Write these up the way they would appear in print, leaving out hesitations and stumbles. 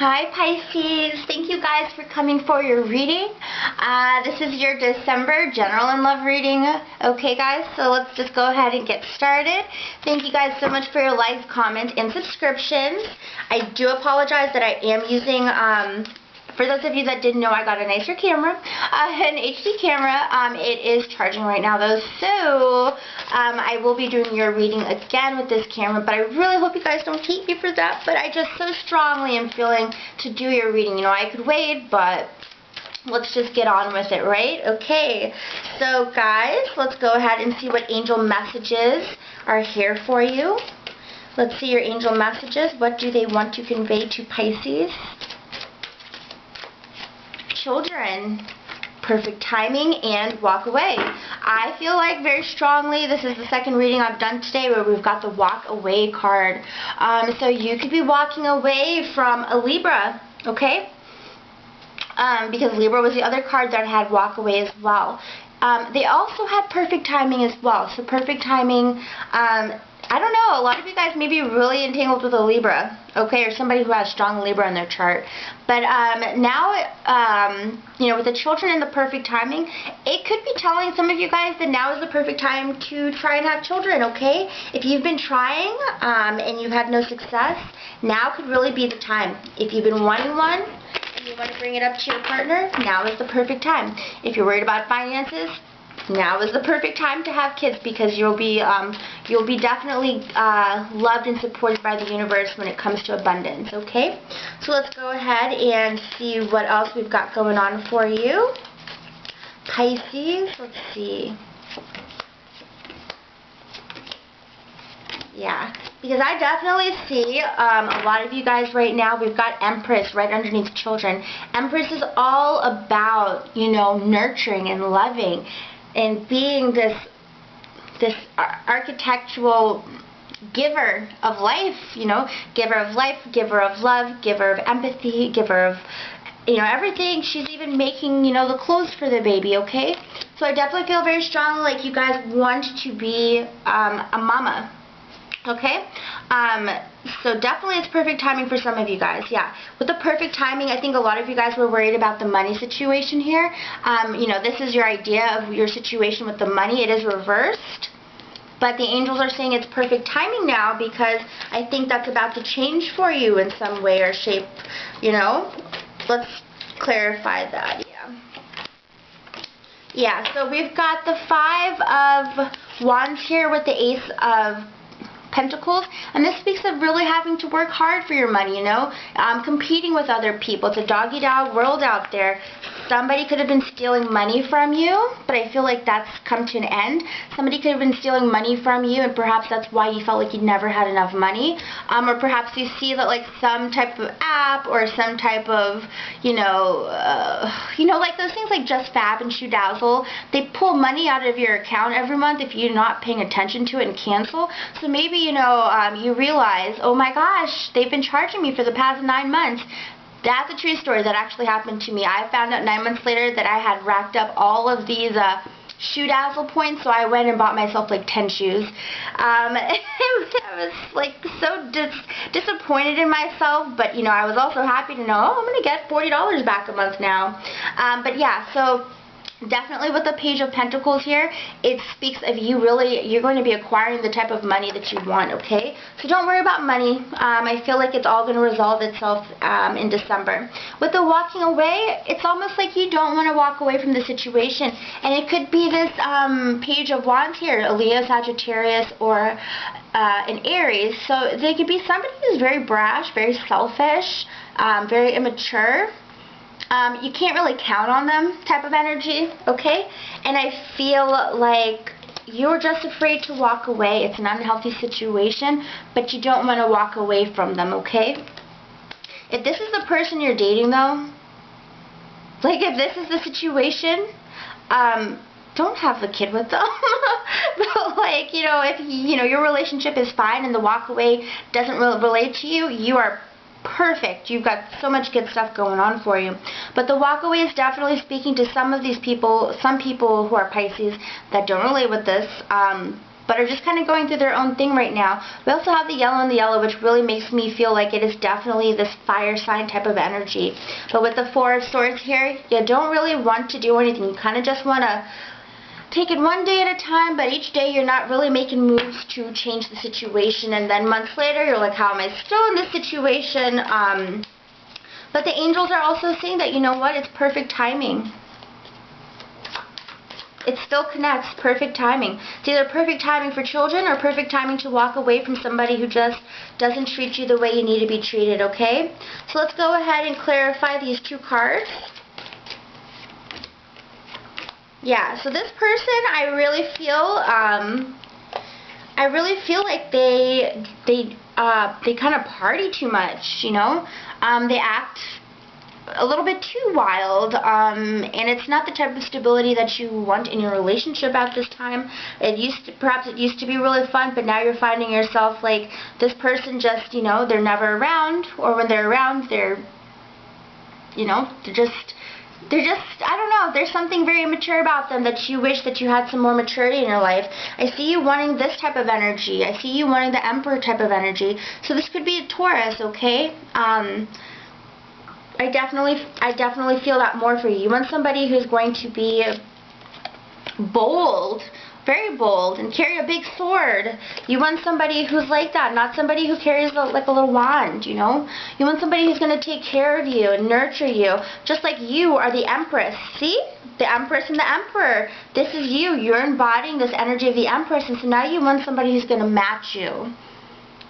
Hi Pisces, thank you guys for coming for your reading. This is your December general and love reading. Okay guys, so let's just go ahead and get started. Thank you guys so much for your likes, comments, and subscriptions. I do apologize that I am using, for those of you that didn't know, I got a nicer camera, an HD camera. It is charging right now though, so I will be doing your reading again with this camera, but I really hope you guys don't hate me for that, but I just so strongly am feeling to do your reading. You know, I could wait, but let's just get on with it, right? Okay, so guys, let's go ahead and see what angel messages are here for you. Let's see your angel messages. What do they want to convey to Pisces? Children, perfect timing, and walk away. I feel like very strongly this is the second reading I've done today where we've got the walk away card. So you could be walking away from a Libra, okay? Because Libra was the other card that had walk away as well. They also had perfect timing as well. So perfect timing, I don't know, a lot of you guys may be really entangled with a Libra, okay, or somebody who has strong Libra in their chart. But now, you know, with the children and the perfect timing, it could be telling some of you guys that now is the perfect time to try and have children, okay? If you've been trying and you've had no success, now could really be the time. If you've been wanting one and you want to bring it up to your partner, now is the perfect time. If you're worried about finances, now is the perfect time to have kids, because you'll be definitely loved and supported by the universe when it comes to abundance, okay? So let's go ahead and see what else we've got going on for you. Pisces, let's see. Yeah, because I definitely see a lot of you guys right now, we've got Empress right underneath children. Empress is all about, you know, nurturing and loving and being this architectural giver of life, you know, giver of life, giver of love, giver of empathy, giver of, you know, everything. She's even making, you know, the clothes for the baby, okay? So I definitely feel very strongly like you guys want to be a mama, okay? So definitely it's perfect timing for some of you guys, yeah. With the perfect timing, I think a lot of you guys were worried about the money situation here. You know, this is your idea of your situation with the money. It is reversed, but the angels are saying it's perfect timing now, because I think that's about to change for you in some way or shape, you know. Let's clarify that, yeah. Yeah, so we've got the Five of Wands here with the Ace of Pentacles, and this speaks of really having to work hard for your money, you know, competing with other people. It's a dog-eat-dog world out there. Somebody could have been stealing money from you, but I feel like that's come to an end. Somebody could have been stealing money from you, and perhaps that's why you felt like you never had enough money. Or perhaps you see that like some type of app or some type of, you know, like those things like Just Fab and Shoe Dazzle, they pull money out of your account every month if you're not paying attention to it and cancel. So maybe, you know, you realize, oh my gosh, they've been charging me for the past 9 months. That's a true story that actually happened to me. I found out 9 months later that I had racked up all of these Shoe Dazzle points, so I went and bought myself like 10 shoes. I was like so disappointed in myself, but you know, I was also happy to know, oh, I'm going to get $40 back a month now. But yeah, so definitely with the Page of Pentacles here, it speaks of you're going to be acquiring the type of money that you want, okay? So don't worry about money. I feel like it's all going to resolve itself in December. With the walking away, it's almost like you don't want to walk away from the situation. And it could be this Page of Wands here, a Leo, Sagittarius, or an Aries. So they could be somebody who's very brash, very selfish, very immature. You can't really count on them type of energy, okay? And I feel like you're just afraid to walk away. It's an unhealthy situation, but you don't want to walk away from them, okay? If this is the person you're dating, though, like if this is the situation, don't have the kid with them. But like, you know, if you know your relationship is fine and the walk away doesn't relate to you, you are perfect. You've got so much good stuff going on for you. But the walk away is definitely speaking to some of these people, some people who are Pisces that don't relate with this. but are just kind of going through their own thing right now. We also have the yellow and the yellow, which really makes me feel like it is definitely this fire sign type of energy. But with the Four of Swords here, you don't really want to do anything. You kind of just want to take it one day at a time, but each day you're not really making moves to change the situation, and then months later you're like, how am I still in this situation? But the angels are also saying that, you know what, it's perfect timing. It still connects, perfect timing. It's either perfect timing for children or perfect timing to walk away from somebody who just doesn't treat you the way you need to be treated, okay? So let's go ahead and clarify these two cards. Yeah, so this person, I really feel like they kind of party too much, you know. They act a little bit too wild, and it's not the type of stability that you want in your relationship at this time. Perhaps it used to be really fun, but now you're finding yourself like this person just, you know, they're never around, or when they're around, they're, you know, they're just, I don't know, there's something very immature about them that you wish that you had some more maturity in your life. I see you wanting this type of energy. I see you wanting the Emperor type of energy. So this could be a Taurus, okay? I definitely feel that more for you. You want somebody who's going to be bold, very bold, and carry a big sword. You want somebody who's like that, not somebody who carries like a little wand, you know? You want somebody who's going to take care of you and nurture you, just like you are the Empress. See? The Empress and the Emperor. This is you. You're embodying this energy of the Empress, and so now you want somebody who's going to match you.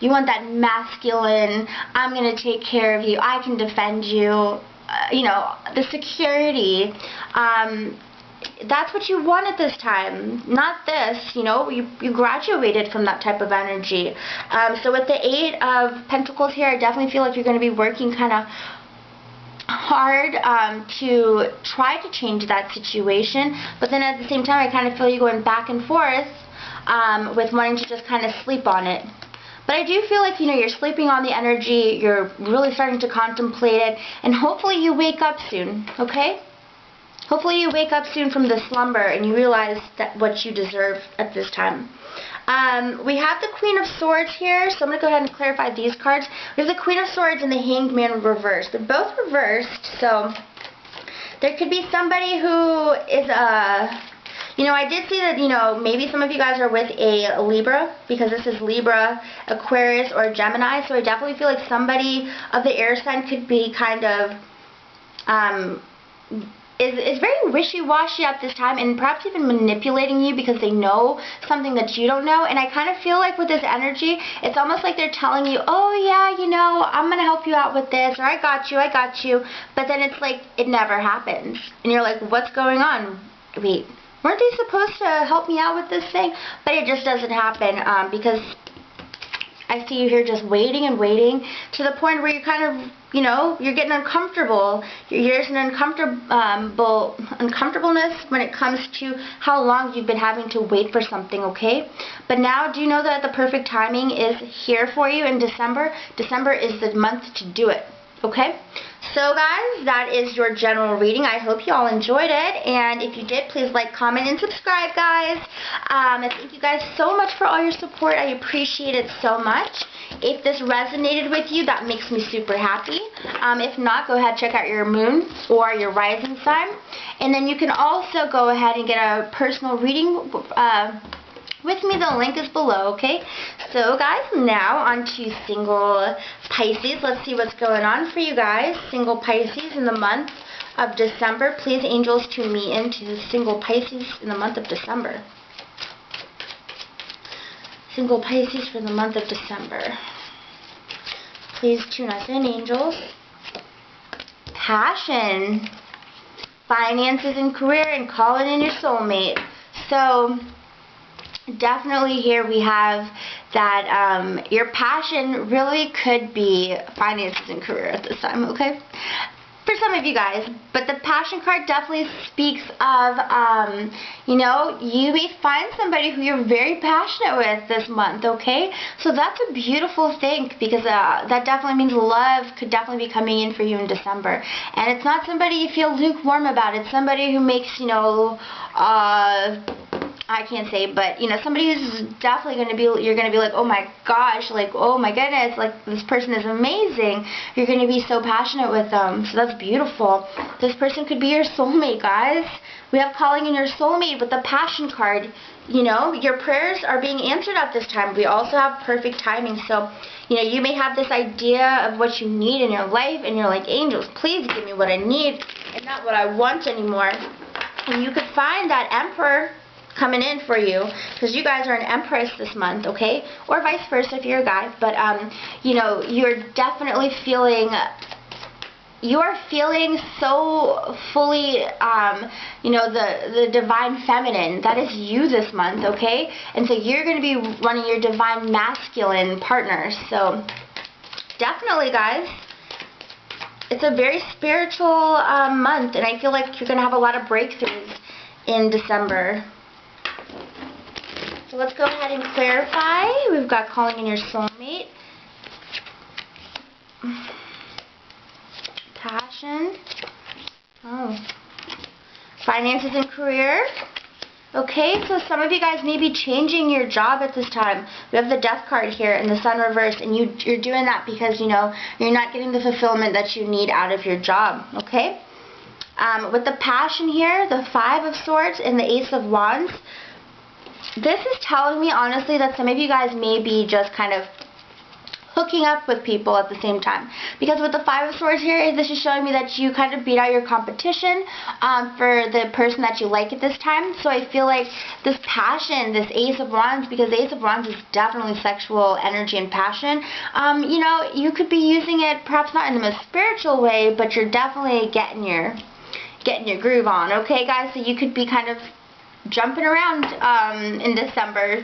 You want that masculine, I'm going to take care of you, I can defend you, you know, the security. That's what you want at this time, not this, you know, you graduated from that type of energy. So with the Eight of Pentacles here, I definitely feel like you're going to be working kind of hard to try to change that situation, but then at the same time I kind of feel you going back and forth with wanting to just kind of sleep on it. But I do feel like, you know, you're sleeping on the energy, you're really starting to contemplate it, and hopefully you wake up soon, okay? Hopefully you wake up soon from the slumber and you realize that what you deserve at this time. We have the Queen of Swords here, so I'm going to go ahead and clarify these cards. We have the Queen of Swords and the Hanged Man reversed. They're both reversed, so there could be somebody who is you know, I did see that, you know, maybe some of you guys are with a Libra, because this is Libra, Aquarius, or Gemini, so I definitely feel like somebody of the air sign could be kind of, is very wishy-washy at this time, and perhaps even manipulating you because they know something that you don't know. And I kind of feel like with this energy, it's almost like they're telling you, oh yeah, you know, I'm going to help you out with this, or I got you, but then it's like, it never happens. And you're like, what's going on? Wait, weren't they supposed to help me out with this thing? But it just doesn't happen, because I see you here just waiting and waiting to the point where you're kind of, you know, you're getting uncomfortable. There's an uncomfortableness when it comes to how long you've been having to wait for something, okay? But now, do you know that the perfect timing is here for you in December? December is the month to do it, okay? So guys, that is your general reading. I hope you all enjoyed it, and if you did, please like, comment, and subscribe, guys. Thank you guys so much for all your support. I appreciate it so much. If this resonated with you, that makes me super happy. If not, go ahead and check out your moon or your rising sign, and then you can also go ahead and get a personal reading with me. The link is below, okay? So guys, now on to single Pisces. Let's see what's going on for you guys. Single Pisces in the month of December. Please, angels, tune me into single Pisces in the month of December. Single Pisces for the month of December. Please tune us in, angels. Passion, finances and career, and calling in your soulmate. So definitely here we have that your passion really could be finances and career at this time, okay? For some of you guys. But the passion card definitely speaks of, you know, you may find somebody who you're very passionate with this month, okay? So that's a beautiful thing, because that definitely means love could definitely be coming in for you in December. And it's not somebody you feel lukewarm about. It's somebody who makes, you know, I can't say, but you know, somebody who's definitely going to be, you're going to be like, oh my gosh, like, oh my goodness, like, this person is amazing. You're going to be so passionate with them. So that's beautiful. This person could be your soulmate, guys. We have calling in your soulmate with the passion card. You know, your prayers are being answered at this time. We also have perfect timing. So, you know, you may have this idea of what you need in your life, and you're like, angels, please give me what I need and not what I want anymore. And you could find that Emperor coming in for you, because you guys are an Empress this month, okay? Or vice versa if you're a guy. But, you know, you're definitely feeling, you are feeling so fully, you know, the divine feminine. That is you this month, okay? And so you're going to be running your divine masculine partners. So, definitely, guys. It's a very spiritual month, and I feel like you're going to have a lot of breakthroughs in December. So let's go ahead and clarify. We've got calling in your soulmate. Passion. Oh. Finances and career. Okay, so some of you guys may be changing your job at this time. We have the Death card here and the Sun reversed, and you're doing that because, you know, you're not getting the fulfillment that you need out of your job, okay? With the Passion here, the Five of Swords and the Ace of Wands, this is telling me, honestly, that some of you guys may be just kind of hooking up with people at the same time. Because with the Five of Swords here, this is showing me that you kind of beat out your competition for the person that you like at this time. So I feel like this passion, this Ace of Wands, because the Ace of Wands is definitely sexual energy and passion, you know, you could be using it perhaps not in the most spiritual way, but you're definitely getting your groove on, okay, guys? So you could be kind of jumping around in December,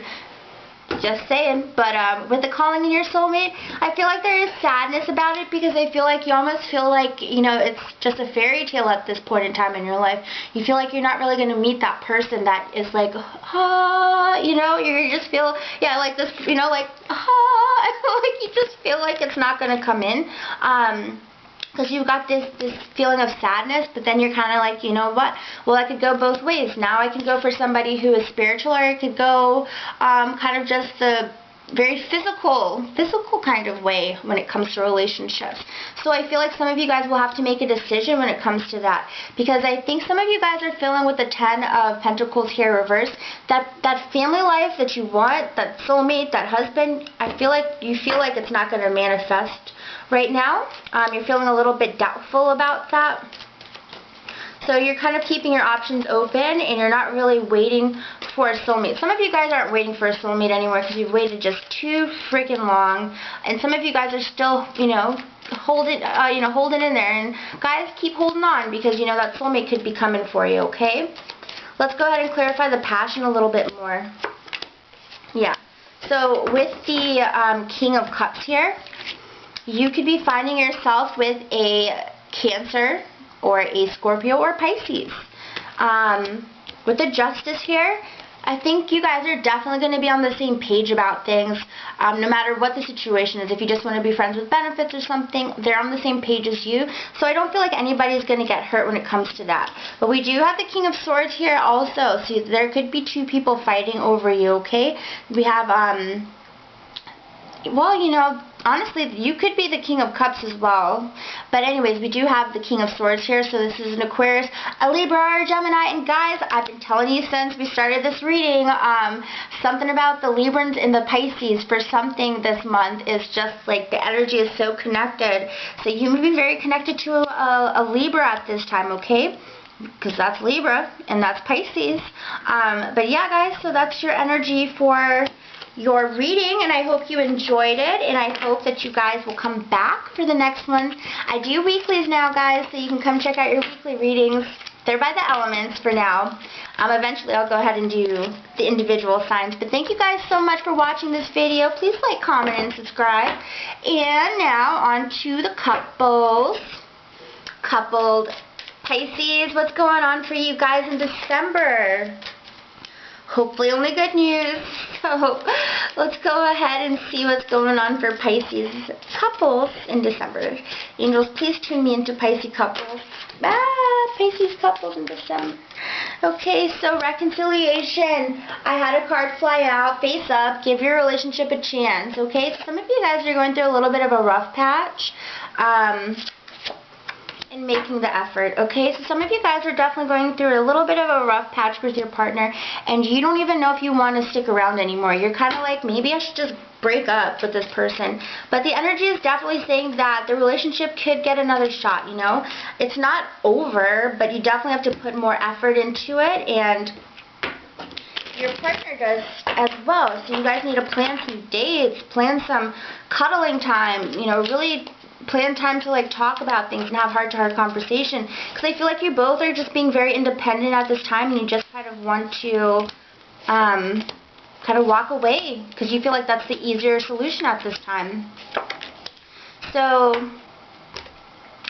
just saying. But with the calling in your soulmate, I feel like there is sadness about it, because I feel like you almost feel like, you know, it's just a fairy tale at this point in time in your life. You feel like you're not really going to meet that person that is like, you know, you just feel, yeah, like this, you know, like, like you just feel like it's not going to come in. Because you've got this feeling of sadness, but then you're kind of like, you know what, well, I could go both ways. Now I can go for somebody who is spiritual, or I could go kind of just the very physical kind of way when it comes to relationships. So I feel like some of you guys will have to make a decision when it comes to that, because I think some of you guys are feeling with the Ten of Pentacles here reversed, that family life that you want, that soulmate, that husband, I feel like you feel like it's not going to manifest right now. You're feeling a little bit doubtful about that. So you're kind of keeping your options open, and you're not really waiting for a soulmate. Some of you guys aren't waiting for a soulmate anymore because you've waited just too freaking long. And some of you guys are still, you know, holding in there. And guys, keep holding on, because, you know, that soulmate could be coming for you, okay? Let's go ahead and clarify the passion a little bit more. Yeah. So with the King of Cups here, you could be finding yourself with a Cancer or a Scorpio or Pisces. With the Justice here, I think you guys are definitely going to be on the same page about things, no matter what the situation is. If you just want to be friends with benefits or something, they're on the same page as you. So I don't feel like anybody's going to get hurt when it comes to that. But we do have the King of Swords here also, so there could be two people fighting over you, okay? We have, well, you know, honestly, you could be the King of Cups as well. But anyways, we do have the King of Swords here. So this is an Aquarius, a Libra, or a Gemini. And guys, I've been telling you since we started this reading, something about the Librans and the Pisces for something this month is just like the energy is so connected. So you may be very connected to a Libra at this time, okay? Because that's Libra and that's Pisces. But yeah, guys, so that's your energy for your reading, and I hope you enjoyed it, and I hope that you guys will come back for the next one. I do weeklies now, guys, so you can come check out your weekly readings. They're by the elements for now. Eventually I'll go ahead and do the individual signs. But thank you guys so much for watching this video. Please like, comment, and subscribe. And now on to the couples. Coupled Pisces, what's going on for you guys in December? Hopefully only good news. So let's go ahead and see what's going on for Pisces couples in December. Angels, please tune me into Pisces couples. Bye. Pisces couples in December. Okay, so reconciliation. I had a card fly out, face up, give your relationship a chance. Okay, so some of you guys are going through a little bit of a rough patch. In making the effort, okay? So some of you guys are definitely going through a little bit of a rough patch with your partner, and you don't even know if you want to stick around anymore. You're kind of like, maybe I should just break up with this person. But the energy is definitely saying that the relationship could get another shot, you know? It's not over, but you definitely have to put more effort into it, and your partner does as well. So you guys need to plan some dates, plan some cuddling time, you know, really plan time to like talk about things and have heart-to-heart conversation, because I feel like you both are just being very independent at this time, and you just kind of want to kind of walk away because you feel like that's the easier solution at this time. So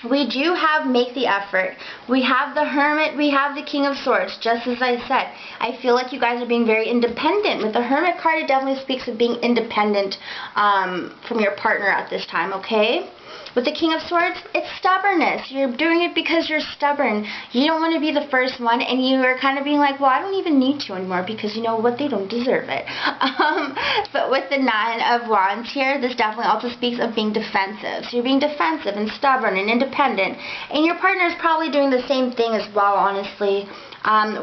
we do have make the effort. We have the Hermit, we have the King of Swords, just as I said. I feel like you guys are being very independent. With the Hermit card, it definitely speaks of being independent from your partner at this time, okay? With the King of Swords, it's stubbornness. You're doing it because you're stubborn. You don't want to be the first one, and you are kind of being like, well, I don't even need to anymore because you know what? They don't deserve it. But with the Nine of Wands here, this definitely also speaks of being defensive. So you're being defensive and stubborn and independent, and your partner is probably doing the same thing as well, honestly.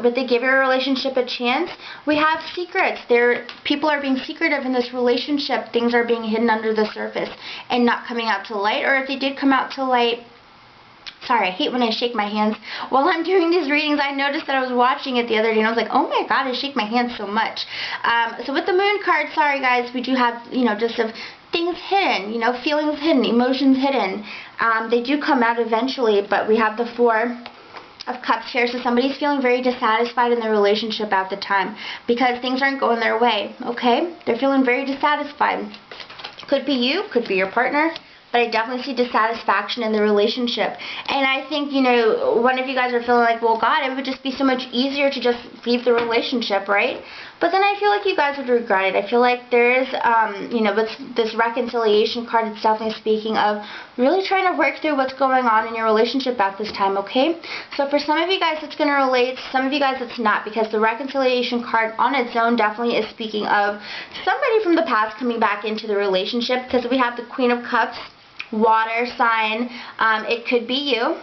With the give your relationship a chance, we have secrets. People are being secretive in this relationship. Things are being hidden under the surface and not coming out to light. Or if they did come out to light, sorry, I hate when I shake my hands. While I'm doing these readings, I noticed that I was watching it the other day and I was like, oh my god, I shake my hands so much. So with the Moon card, sorry guys, we do have, you know, just of things hidden, you know, feelings hidden, emotions hidden. They do come out eventually, but we have the Four of Cups here, so somebody's feeling very dissatisfied in their relationship at the time because things aren't going their way, okay? They're feeling very dissatisfied. Could be you, could be your partner, but I definitely see dissatisfaction in the relationship. And I think, you know, one of you guys are feeling like, well, God, it would just be so much easier to just leave the relationship, right? But then I feel like you guys would regret it. I feel like there is, you know, with this reconciliation card, it's definitely speaking of really trying to work through what's going on in your relationship at this time, okay? So for some of you guys, it's going to relate. Some of you guys, it's not, because the reconciliation card on its own definitely is speaking of somebody from the past coming back into the relationship, because we have the Queen of Cups, water sign. It could be you.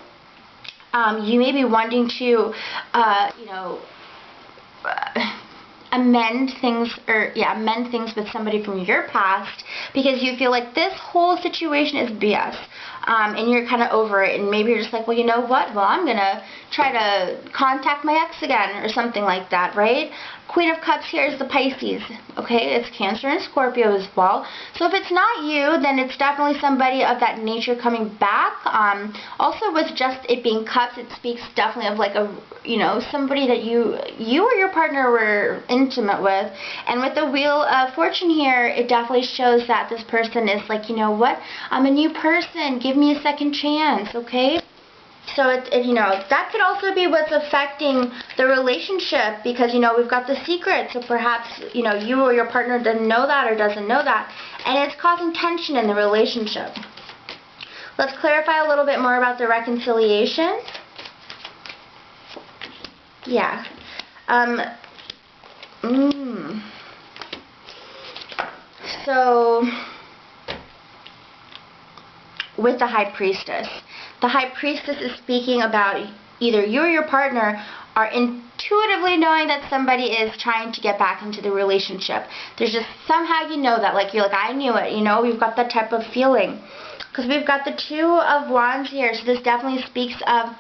You may be wanting to, you know, amend things with somebody from your past, because you feel like this whole situation is BS, and you're kind of over it, and maybe you're just like, well, you know what, well, I'm gonna try to contact my ex again or something like that, right? Queen of Cups here is the Pisces, okay? It's Cancer and Scorpio as well. So if it's not you, then it's definitely somebody of that nature coming back. Also with just it being cups, it speaks definitely of like a, you know, somebody that you or your partner were intimate with. And with the Wheel of Fortune here, it definitely shows that this person is like, you know what, I'm a new person, give me a second chance, okay? So, you know, that could also be what's affecting the relationship, because, you know, we've got the secret. So perhaps, you know, you or your partner doesn't know that or doesn't know that, and it's causing tension in the relationship. Let's clarify a little bit more about the reconciliation. Yeah. So, with the High Priestess. The High Priestess is speaking about either you or your partner are intuitively knowing that somebody is trying to get back into the relationship. There's just somehow you know that, like, you're like, I knew it, you know, we've got that type of feeling. Because we've got the Two of Wands here, so this definitely speaks of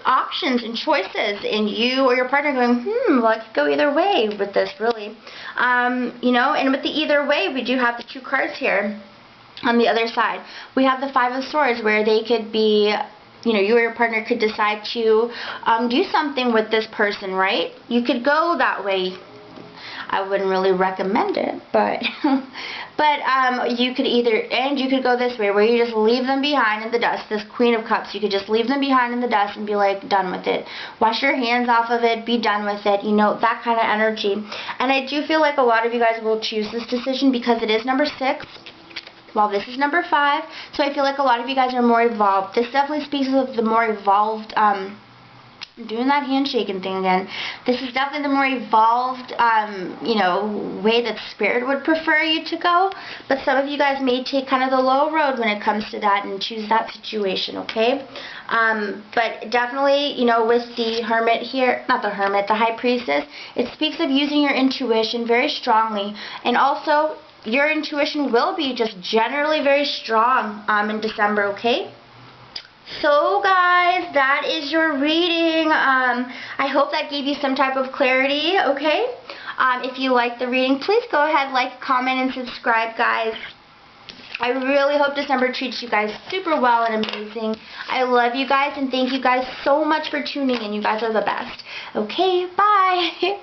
options and choices, and you or your partner going, well, I could go either way with this, really. You know, and with the either way, we do have the two cards here. On the other side, we have the Five of Swords, where they could be, you know, you or your partner could decide to do something with this person, right? You could go that way. I wouldn't really recommend it, but you could you could go this way, where you just leave them behind in the dust. This Queen of Cups, you could just leave them behind in the dust and be like, done with it. Wash your hands off of it, be done with it, you know, that kind of energy. And I do feel like a lot of you guys will choose this decision because it is number 6. Well, this is number 5, so I feel like a lot of you guys are more evolved. This definitely speaks of the more evolved doing that handshaking thing again. This is definitely the more evolved, way that Spirit would prefer you to go. But some of you guys may take kind of the low road when it comes to that and choose that situation, okay? But definitely, with the Hermit here, not the Hermit, the High Priestess, it speaks of using your intuition very strongly. And also, your intuition will be just generally very strong in December, okay? So guys, that is your reading. I hope that gave you some type of clarity, okay? If you like the reading, please go ahead, like, comment, and subscribe, guys. I really hope December treats you guys super well and amazing. I love you guys, and thank you guys so much for tuning in. You guys are the best. Okay, bye.